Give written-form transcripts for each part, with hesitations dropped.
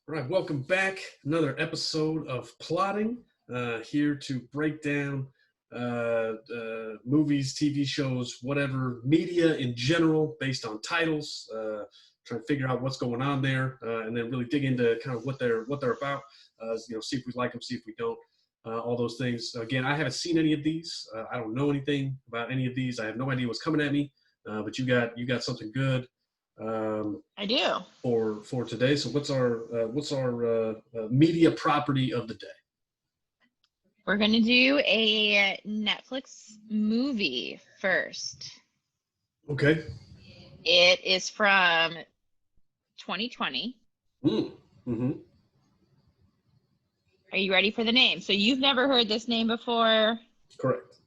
All right, welcome back. Another episode of Plotting. Here to break down movies, TV shows, whatever media in general, based on titles. Trying to figure out what's going on there, and then really dig into kind of what they're about. See if we like them, see if we don't. All those things. Again, I haven't seen any of these. I don't know anything about any of these. I have no idea what's coming at me. But you got something good. I do. For today. So what's our media property of the day? We're going to do a Netflix movie first. Okay. It is from 2020. Mm-hmm. Are you ready for the name? So you've never heard this name before? Correct.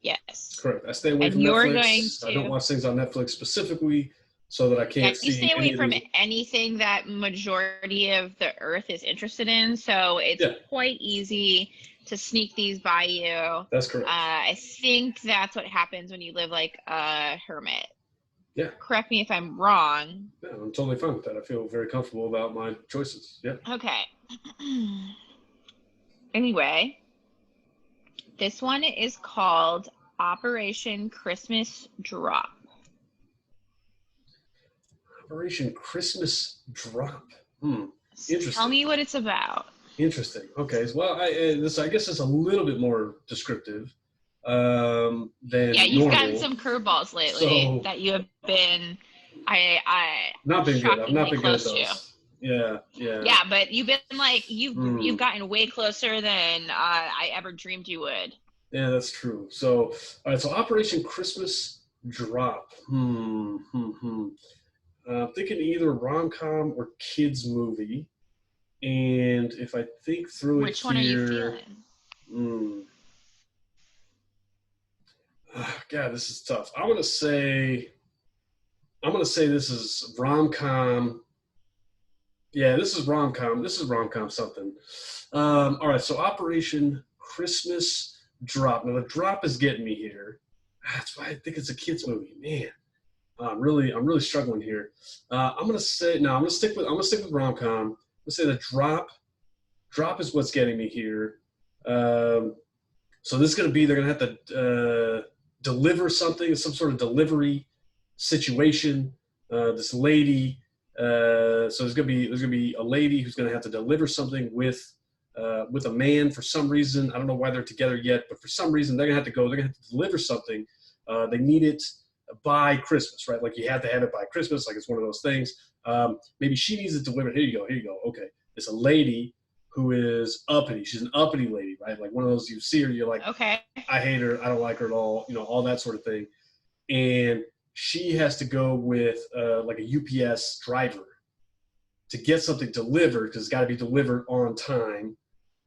Yes. Correct. I stay away And from you're Netflix. going to... I don't watch things on Netflix specifically so that I can't see. You stay away from these... anything that majority of the earth is interested in. So it's quite easy to sneak these by you. That's correct. I think that's what happens when you live like a hermit. Yeah. Correct me if I'm wrong. Yeah, I'm totally fine with that. I feel very comfortable about my choices. Yeah. Okay. Anyway, this one is called Operation Christmas Drop. Operation Christmas Drop. Interesting. Tell me what it's about. Interesting. Okay. Well, I guess it's a little bit more descriptive than you've normal. gotten some curveballs lately that you have been not been good. I've not been good at those. To. Yeah. Yeah, but you've been like you've gotten way closer than I ever dreamed you would. Yeah, that's true. So, all right. So, Operation Christmas Drop. I'm thinking either rom-com or kids movie. And if I think through which one are you feeling? God, this is tough. I'm gonna say this is rom-com. Yeah, this is rom-com. This is rom-com something. All right, so Operation Christmas Drop. Now the drop is getting me here. That's why I think it's a kids movie. Man, I'm really struggling here. I'm gonna stick with rom-com. Let's say the drop is what's getting me here. So this is going to be, they're going to have to deliver something, some sort of delivery situation. This lady, so there's going to be a lady who's going to have to deliver something with a man for some reason. I don't know why they're together yet, but for some reason they're going to have to deliver something. They need it by Christmas, right? Like you have to have it by Christmas. Like it's one of those things. Maybe she needs it delivered. Here you go. Okay. It's a lady who is uppity. She's an uppity lady, right? Like one of those, you see her, you're like, okay, I hate her. I don't like her at all. All that sort of thing. And she has to go with like a UPS driver to get something delivered because it's got to be delivered on time.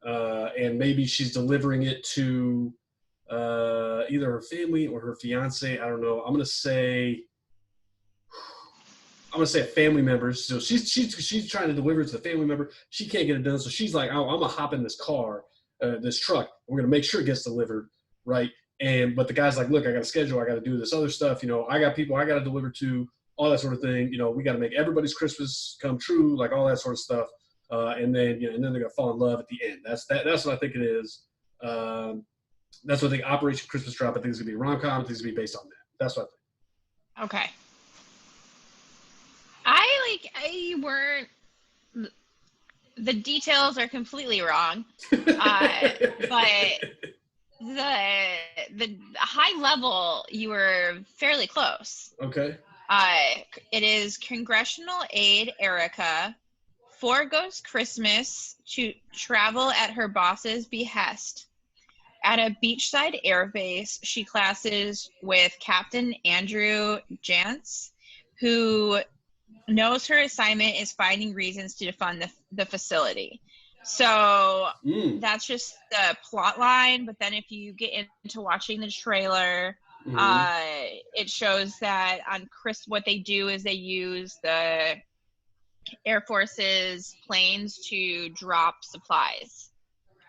And maybe she's delivering it to either her family or her fiance. I don't know. I'm gonna say a family member. So she's trying to deliver it to the family member. She can't get it done, so she's like, oh, I'm gonna hop in this car, this truck. We're gonna make sure it gets delivered, right? But the guy's like, look, I got a schedule. I got to do this other stuff. I got people I got to deliver to, all that sort of thing. We got to make everybody's Christmas come true, like all that sort of stuff. And then they're gonna fall in love at the end. That's what I think it is. That's what I think. Operation Christmas Drop. I think it's gonna be a rom-com. I think it's gonna be based on that. That's what I think. Okay. The details are completely wrong, but the high level, you were fairly close. Okay. It is congressional aide Erica foregoes Christmas to travel at her boss's behest. At a beachside airbase, she classes with Captain Andrew Jantz, who knows her assignment is finding reasons to defund the facility. So that's just the plot line. But then if you get into watching the trailer, it shows that on what they do is they use the Air Force's planes to drop supplies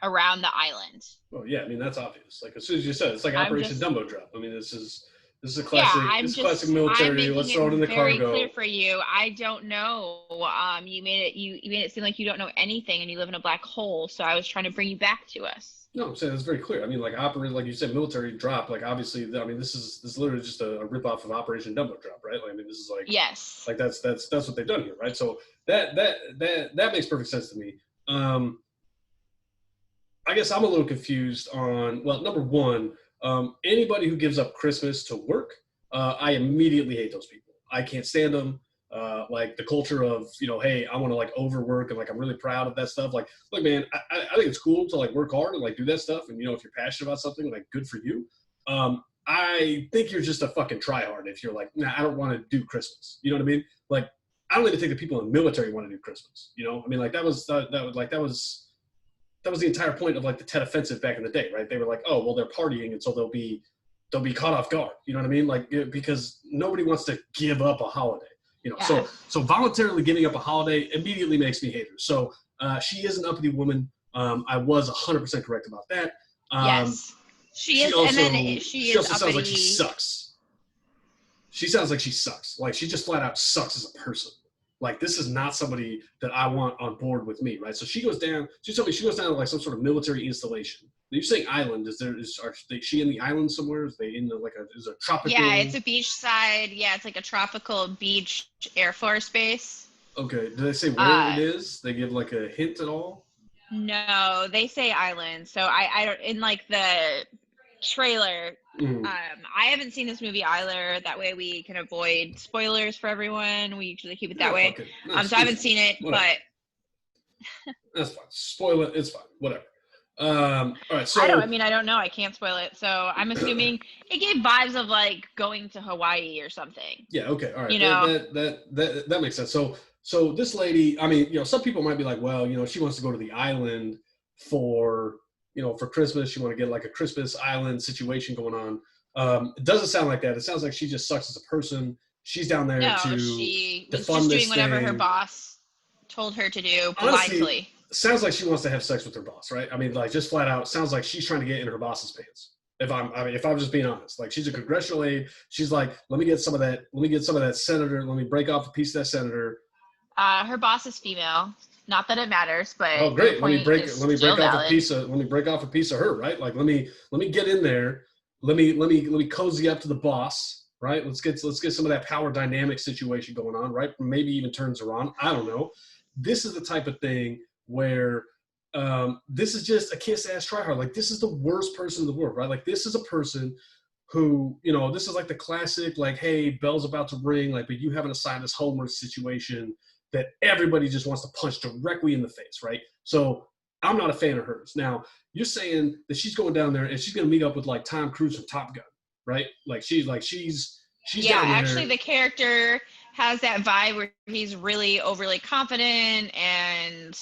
around the island. Well, yeah, I mean, that's obvious. Like, as soon as you said, it's like Operation Dumbo Drop. I mean, this is This is a Yeah, classic. This is classic I'm military. making Let's it throw it in the very clear cargo. for you. I don't know. You made it seem like you don't know anything and you live in a black hole. So I was trying to bring you back to us. No, I'm saying it's very clear. I mean, like operate, like you said, military drop. Like obviously, I mean, this is literally just a rip off of Operation Dumbo Drop, right? Like, I mean, this is Yes. like that's what they've done here, right? So that makes perfect sense to me. Um, I guess I'm a little confused on, well, number one, anybody who gives up Christmas to work, I immediately hate those people. I can't stand them. Like the culture of, hey, I want to like overwork and like I'm really proud of that stuff. Like, look, man, I think it's cool to like work hard and like do that stuff. And if you're passionate about something, like good for you. I think you're just a fucking tryhard if you're like, nah, I don't want to do Christmas. You know what I mean? Like, I don't even think the people in the military want to do Christmas. I mean, like that was the entire point of like the Tet Offensive back in the day, right? They were like, oh, well, they're partying, and so they'll be caught off guard. You know what I mean? Like because nobody wants to give up a holiday. Yeah. So voluntarily giving up a holiday immediately makes me hate her. So she is an uppity woman. I was 100% correct about that. Yes. She She is, and then also she she is also sounds like she uppity. sucks. She sounds like she sucks. Like she just flat out sucks as a person. Like this is not somebody that I want on board with me, right? So she goes down. She told me she goes down to like some sort of military installation. You're saying island? She in the island somewhere? Is they in is a tropical? Yeah, it's a beachside. Yeah, it's like a tropical beach Air Force base. Okay. Do they say where Uh, it is? They give like a hint at all? no, they say island. So I don't in like the trailer. Mm. I haven't seen this movie either. That way we can avoid spoilers for everyone. We usually keep it that Yeah, way. fuck it. No, So I haven't seen it, whatever. but That's fine. Spoil it. It's fine. Whatever. All right. So I don't know. I can't spoil it. So I'm assuming it gave vibes of like going to Hawaii or something. yeah. Okay. All right. You know? That makes sense. So this lady, I mean, some people might be like, well, she wants to go to the island for for Christmas. She want to get like a Christmas island situation going on. It doesn't sound like that. It sounds like she just sucks as a person. She's down there No, to she was fund just this doing whatever her thing. boss told her to do Honestly, blithely. sounds like she wants to have sex with her boss, right? I mean, like just flat out, sounds like she's trying to get in her boss's pants. If I'm just being honest, like she's a congressional aide. She's like, let me get some of that. Let me get some of that senator. Let me break off a piece of that senator. Her boss is female. Not that it matters, Oh, but your great. Let me point break. is Let me still break off a valid. piece of. Let me break off a piece of her. Right. Like let me get in there. Let me cozy up to the boss. Right. Let's get some of that power dynamic situation going on. Right. Maybe even turns her on. I don't know. This is the type of thing where this is just a kiss ass tryhard. Like this is the worst person in the world. Right. Like this is a person who, this is like the classic, like, hey, bell's about to ring, like, but you haven't assigned this homework situation that everybody just wants to punch directly in the face, right? So I'm not a fan of hers. Now, you're saying that she's going down there and she's going to meet up with like Tom Cruise from Top Gun, right? Like she's Yeah, down there. actually, the character has that vibe where he's really overly confident and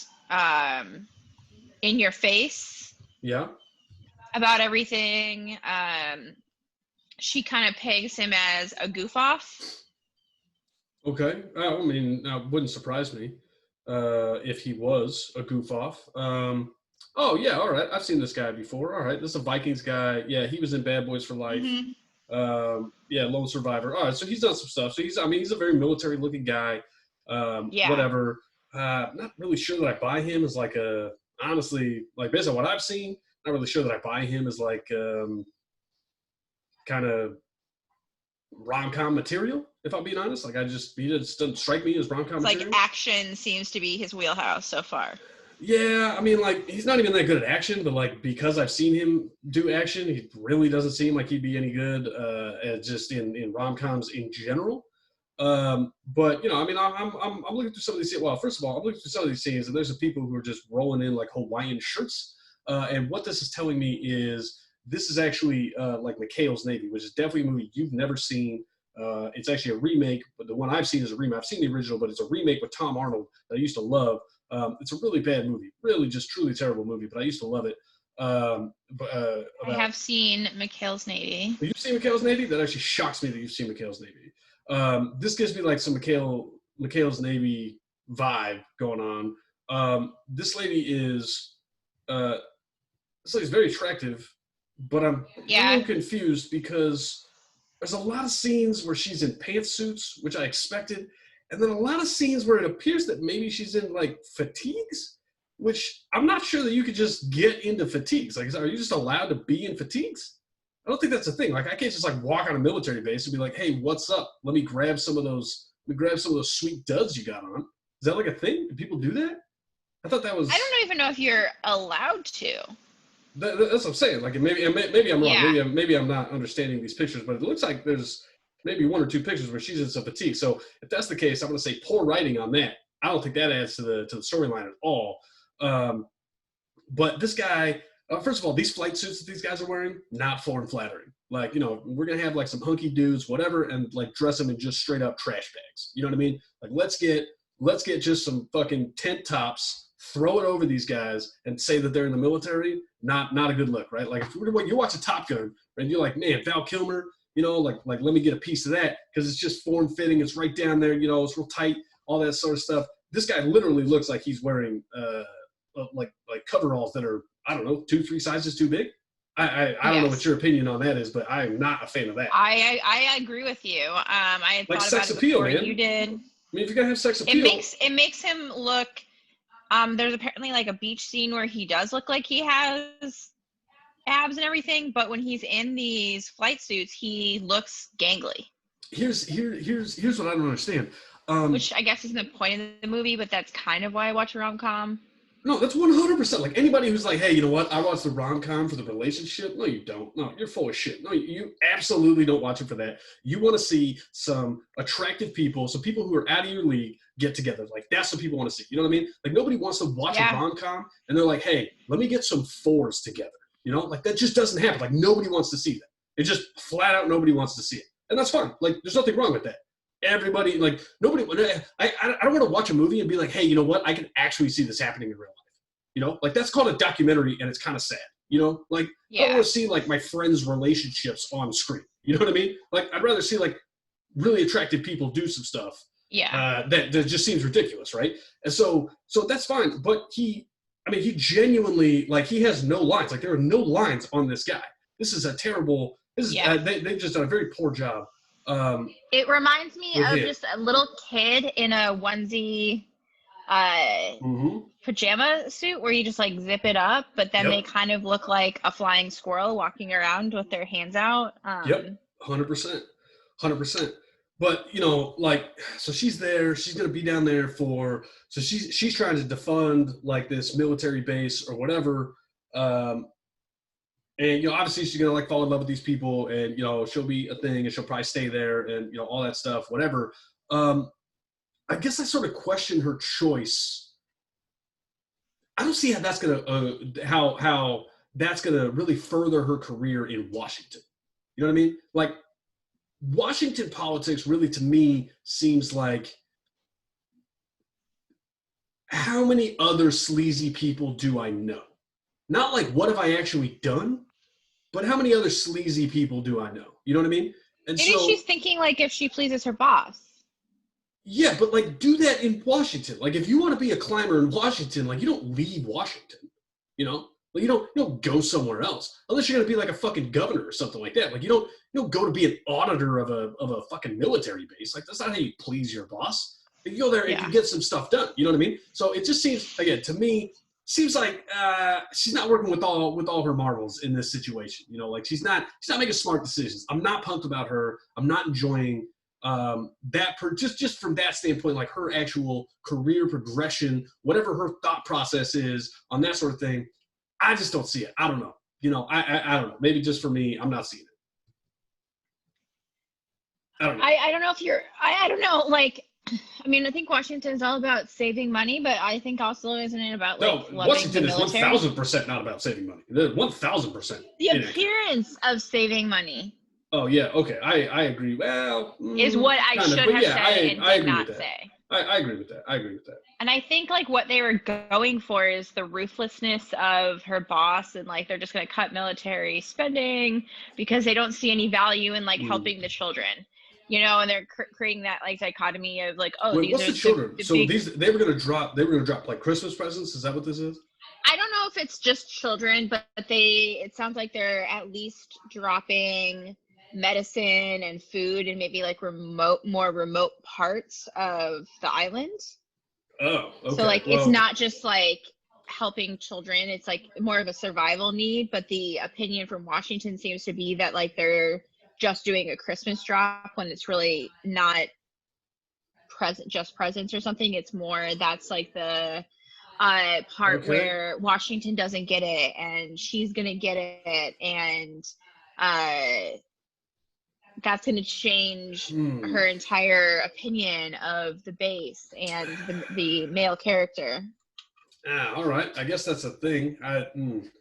in your face Yeah. about everything. She kind of pegs him as a goof off. Okay. I mean, that wouldn't surprise me if he was a goof off. Oh yeah, all right. I've seen this guy before. All right, this is a Vikings guy. Yeah, he was in Bad Boys for Life. Mm-hmm. Yeah, Lone Survivor. All right, so he's done some stuff. So he's a very military looking guy. Yeah. Whatever. Not really sure that I buy him as like honestly, like based on what I've seen, not really sure that I buy him as like kind of rom-com material, if I'm being honest. Like he just doesn't strike me as rom-com It's material. like action seems to be his wheelhouse so far. Yeah, I mean, like he's not even that good at action, but like because I've seen him do action, he really doesn't seem like he'd be any good at just in rom-coms in general. But I mean, I'm looking through some of these. Well, first of all, I'm looking through some of these scenes, and there's some people who are just rolling in like Hawaiian shirts. And what this is telling me is this is actually like McHale's Navy, which is definitely a movie you've never seen. It's actually a remake, but the one I've seen is a remake. I've seen the original, but it's a remake with Tom Arnold that I used to love. It's a really bad movie, really just truly terrible movie, but I used to love it. I have seen McHale's Navy. You've seen McHale's Navy? That actually shocks me that you've seen McHale's Navy. This gives me like some McHale's Navy vibe going on. This lady is very attractive, but I'm a little confused because there's a lot of scenes where she's in pantsuits, which I expected, and then a lot of scenes where it appears that maybe she's in like fatigues, which I'm not sure that you could just get into fatigues. Like, are you just allowed to be in fatigues? I don't think that's a thing. Like, I can't just like walk on a military base and be like, "Hey, what's up? Let me grab some of those. Let me grab some of those sweet duds you got on." Is that like a thing? Do people do that? I thought that I was. don't even know if you're allowed to. That's what I'm saying. Like, maybe I'm wrong. Yeah. Maybe I'm not understanding these pictures, but it looks like there's maybe one or two pictures where she's in some fatigue. So if that's the case, I'm going to say poor writing on that. I don't think that adds to the storyline at all. But this guy, first of all, these flight suits that these guys are wearing, not full and flattering. Like, we're gonna have like some hunky dudes, whatever, and like dress them in just straight up trash bags. You know what I mean? Like, let's get just some fucking tent tops, throw it over these guys, and say that they're in the military. Not a good look, right? Like, if you watch a Top Gun, and you're like, man, Val Kilmer, like let me get a piece of that because it's just form fitting, it's right down there, it's real tight, all that sort of stuff. This guy literally looks like he's wearing like coveralls that are, I don't know, 2-3 sizes too big. I don't know what your opinion on that is, but I am not a fan of that. I agree with you. I had like thought sex about appeal, it before man. you did. I mean, if you're gonna have sex appeal, it makes him look. There's apparently like a beach scene where he does look like he has abs and everything, but when he's in these flight suits, he looks gangly. Here's what I don't understand. Which I guess isn't the point of the movie, but that's kind of why I watch a rom-com. No, that's 100%. Like, anybody who's like, hey, you know what? I watch the rom-com for the relationship. No, you don't. No, you're full of shit. No, you absolutely don't watch it for that. You want to see some attractive people, some people who are out of your league get together. Like, that's what people want to see. You know what I mean? Like, nobody wants to watch a rom-com and they're like, hey, let me get some fours together. Like, that just doesn't happen. Like, nobody wants to see that. It just flat out nobody wants to see it. And that's fine. Like, there's nothing wrong with that. Everybody, like, nobody, I don't want to watch a movie and be like, hey, you know what? I can actually see this happening in real life. Like, that's called a documentary and it's kind of sad. Like, I don't want to see like my friends' relationships on screen. You know what I mean? Like, I'd rather see like really attractive people do some stuff. Yeah. That just seems ridiculous, right? And so that's fine. But he genuinely, like, he has no lines. Like, there are no lines on this guy. This is a terrible. They've just done a very poor job. It reminds me of just a little kid in a onesie pajama suit where you just like zip it up, but then they kind of look like a flying squirrel walking around with their hands out. 100%. But like, so she's there, she's going to be down there so she's trying to defund like this military base or whatever. And obviously she's gonna like fall in love with these people, and she'll be a thing, and she'll probably stay there, and all that stuff, whatever. I guess I sort of question her choice. I don't see how that's gonna how that's gonna really further her career in Washington. You know what I mean? Like, Washington politics really, to me, seems like, how many other sleazy people do I know? Not like, what have I actually done? But how many other sleazy people do I know? You know what I mean? And maybe she's thinking like, if she pleases her boss. Yeah, but like, do that in Washington. Like, if you want to be a climber in Washington, like, you don't leave Washington. Like, you don't go somewhere else unless you're gonna be like a fucking governor or something like that. Like, you don't go to be an auditor of a fucking military base. Like, that's not how you please your boss. You go there and you get some stuff done. You know what I mean? So it just seems, again, to me, seems like she's not working with all her marbles in this situation. Like, she's not making smart decisions. I'm not pumped about her. I'm not enjoying just from that standpoint, like her actual career progression, whatever her thought process is on that sort of thing. I just don't see it. I don't know. I don't know. Maybe just for me, I'm not seeing it. I don't know. I don't know if you're. I don't know. Like, I mean, I think Washington's all about saving money, but I think also isn't it about like loving Washington the military? is 1,000% not about saving money. 1,000%. The appearance of saving money. Oh yeah, okay, I agree. Well, is what I should have said and did not say. I agree with that. And I think like what they were going for is the ruthlessness of her boss, and like they're just going to cut military spending because they don't see any value in like helping the children. And they're creating that like dichotomy of like, these are the children. So they were going to drop like Christmas presents. Is that what this is? I don't know if it's just children, but it sounds like they're at least dropping medicine and food and maybe like more remote parts of the island. Oh, So okay. like it's Well, not just like helping children, it's like more of a survival need, but the opinion from Washington seems to be that like they're just doing a Christmas drop when it's really not presents or something. It's more that's like the part okay. where Washington doesn't get it and she's gonna get it, and uh that's going to change Hmm. her entire opinion of the base and the male character. Ah, all right. I guess that's a thing. I don't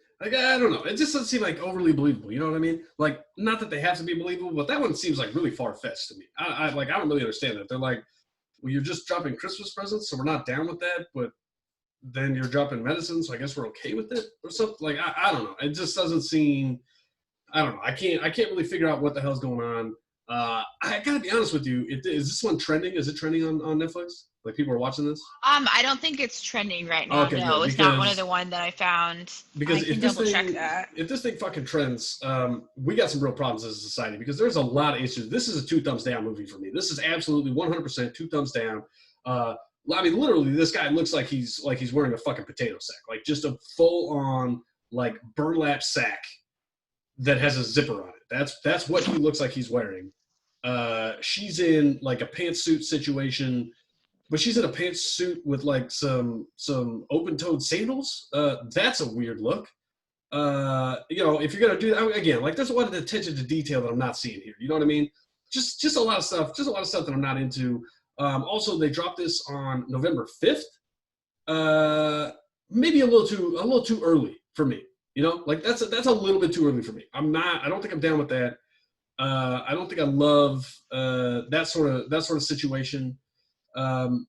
know. It just doesn't seem like overly believable. You know what I mean? Like, not that they have to be believable, but that one seems like really far fetched to me. I don't really understand that. They're like, well, you're just dropping Christmas presents, so we're not down with that. But then you're dropping medicine, so I guess we're okay with it or something. Like, I don't know. It just doesn't seem. I don't know. I can't really figure out what the hell's going on. I gotta be honest with you. Is this one trending? Is it trending on Netflix? Like people are watching this? I don't think it's trending right Oh, now. okay, No, good. it's not one of the Because one that I found. because I can double check that. if this thing fucking trends, we got some real problems as a society because there's a lot of issues. This is a two thumbs down movie for me. This is absolutely 100% two thumbs down. Uh, I mean, literally, this guy looks like he's wearing a fucking potato sack, like just a full on like burlap sack that has a zipper on it. That's what he looks like he's wearing. She's in like a pantsuit situation, but she's in a pantsuit with like some open-toed sandals. That's a weird look. If you're gonna do that again, like there's a lot of attention to detail that I'm not seeing here. You know what I mean? Just a lot of stuff. Just a lot of stuff that I'm not into. Also, they dropped this on November 5th. Maybe a little too early for me. Like that's a little bit too early for me. I don't think I'm down with that. I don't think I love that sort of situation. Um,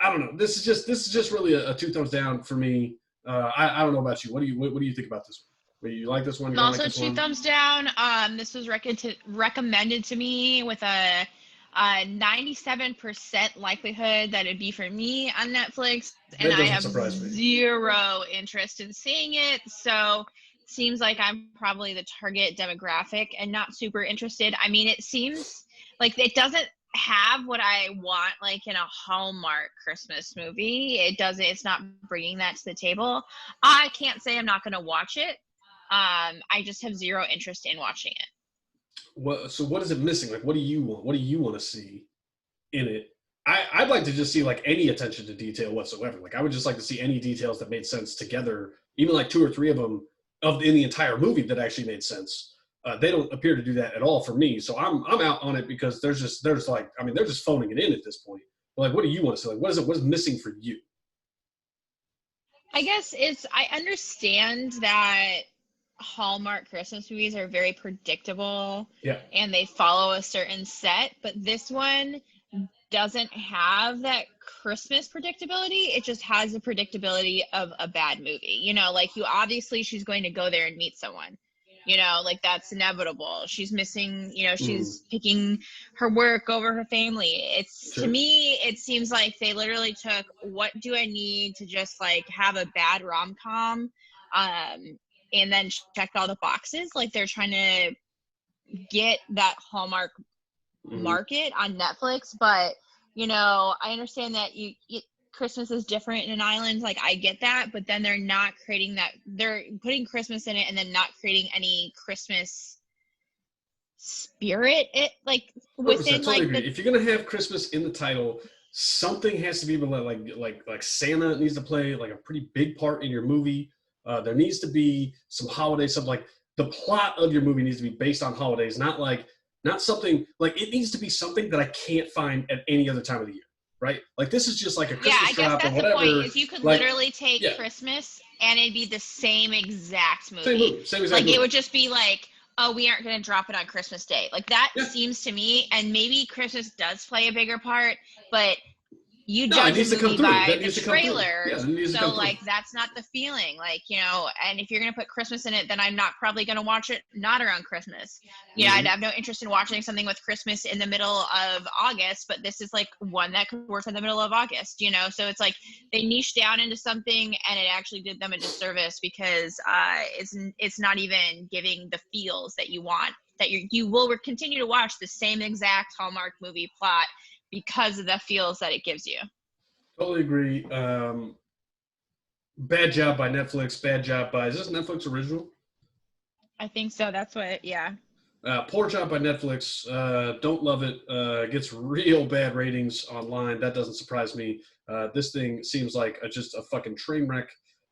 I don't know. This is just really a two thumbs down for me. I don't know about you. What do you think about this one? You like this one? You I'm don't like also this two one? thumbs down. This was recommended to me with a 97% likelihood that it'd be for me on Netflix, and That I doesn't have surprise me. zero interest in seeing it. So seems like I'm probably the target demographic and not super interested. I mean, it seems like it doesn't have what I want like in a Hallmark Christmas movie. It's not bringing that to the table. I can't say I'm not going to watch it. I just have zero interest in watching it. What is it missing? Like, what do you want? What do you want to see in it? I'd like to just see like any attention to detail whatsoever. Like, I would just like to see any details that made sense together, even like two or three of them in the entire movie that actually made sense. They don't appear to do that at all for me, so I'm out on it because they're just phoning it in at this point. But like, what do you want to see? Like, what is missing for you? I guess I understand that Hallmark Christmas movies are very predictable Yeah. and they follow a certain set, but this one doesn't have that Christmas predictability. It just has the predictability of a bad movie. Like she's going to go there and meet someone. Like that's inevitable. She's missing, Mm, she's picking her work over her family. To sure. me, it seems like they literally took what do I need to just like have a bad rom-com, and then check all the boxes. Like they're trying to get that Hallmark Mm. market on Netflix, but I understand that Christmas is different in an island. Like I get that, but then they're not creating that. They're putting Christmas in it and then not creating any Christmas spirit. It like 100%, within totally like agree. the If you're gonna have Christmas in the title, something has to be able to like Santa needs to play like a pretty big part in your movie. There needs to be some holiday stuff. Like the plot of your movie needs to be based on holidays, not something like it needs to be something that I can't find at any other time of the year, right? Like this is just like a yeah, Christmas I guess drop or that's the point. whatever. Is you could Like, literally take yeah, Christmas and it'd be the same exact same movie. movie, same exact Like it movie. would just be like, oh, we aren't going to drop it on Christmas Day. Like that Yeah, seems to me, and maybe Christmas does play a bigger part, but you no, it judge a needs to come movie through. by That the needs to come through. Yeah, trailers. that needs to So come through. like that's not the feeling. Like, and if you're gonna put Christmas in it, then I'm not probably gonna watch it not around Christmas. Yeah, I'd Hmm. have no interest in watching something with Christmas in the middle of August, but this is like one that could work in the middle of August. So it's like they niche down into something and it actually did them a disservice because it's not even giving the feels that you want that you will continue to watch the same exact Hallmark movie plot because of the feels that it gives you. Totally agree. Bad job by Netflix. Bad job by, is this Netflix original? I think so. That's what, yeah. Poor job by Netflix. Don't love it. Gets real bad ratings online. That doesn't surprise me. This thing seems like just a fucking train wreck.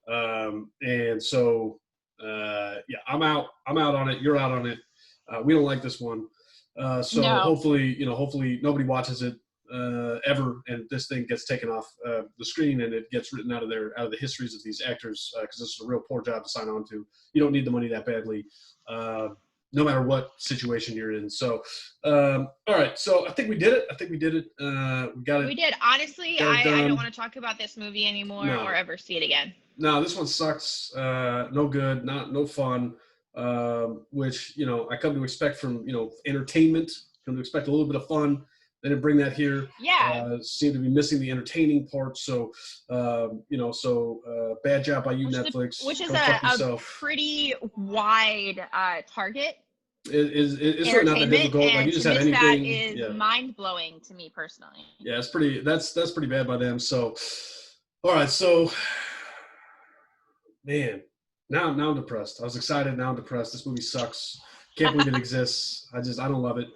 And so, yeah, I'm out. I'm out on it. You're out on it. We don't like this one. So No. hopefully nobody watches it ever, and this thing gets taken off the screen and it gets written out of the histories of these actors, because this is a real poor job to sign on to. You don't need the money that badly. No matter what situation you're in. So, all right. So I think we did it. We got it. We did. Honestly, I don't want to talk about this movie anymore or ever see it again. No, this one sucks. No good. No fun. Which, I come to expect from, entertainment. Come to expect a little bit of fun. They didn't bring that here. Yeah. Seem to be missing the entertaining part. So, bad job by you, Netflix. Which is a pretty wide target. It's really not that difficult. Like, you just had anything. That is mind blowing to me personally. Yeah, it's pretty. That's pretty bad by them. So, all right. So, man, now I'm depressed. I was excited. Now I'm depressed. This movie sucks. Can't believe it exists. I don't love it.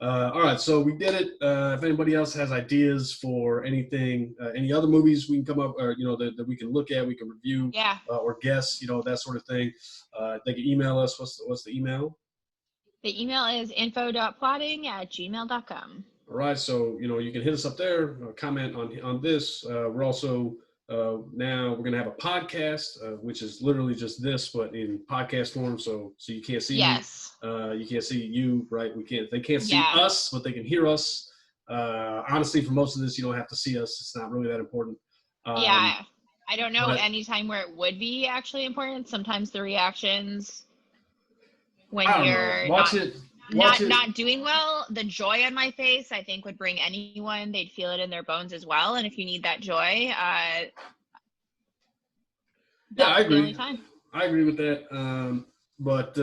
All right, so we did it. If anybody else has ideas for anything, any other movies we can come up, or that we can look at, we can review, or guess, that sort of thing. They can email us. What's the email? The email is info.plotting@gmail.com. All right, so you can hit us up there, comment on this. We're also now we're gonna have a podcast, which is literally just this, but in podcast form. So you can't see me. You can't see you, right? They can't see us, but they can hear us. Honestly, for most of this, you don't have to see us. It's not really that important. I don't know any time where it would be actually important. Sometimes the reactions when you're not doing well, the joy on my face, I think, would bring anyone. They'd feel it in their bones as well. And if you need that joy, I agree. I agree with that. But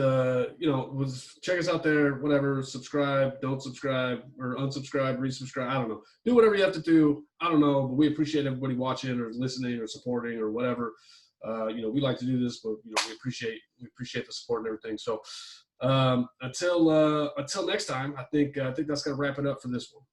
check us out there, whatever, subscribe, don't subscribe, or unsubscribe, resubscribe. I don't know. Do whatever you have to do. I don't know, but we appreciate everybody watching or listening or supporting or whatever. We like to do this, but we appreciate the support and everything. So until next time, I think that's gonna wrap it up for this one.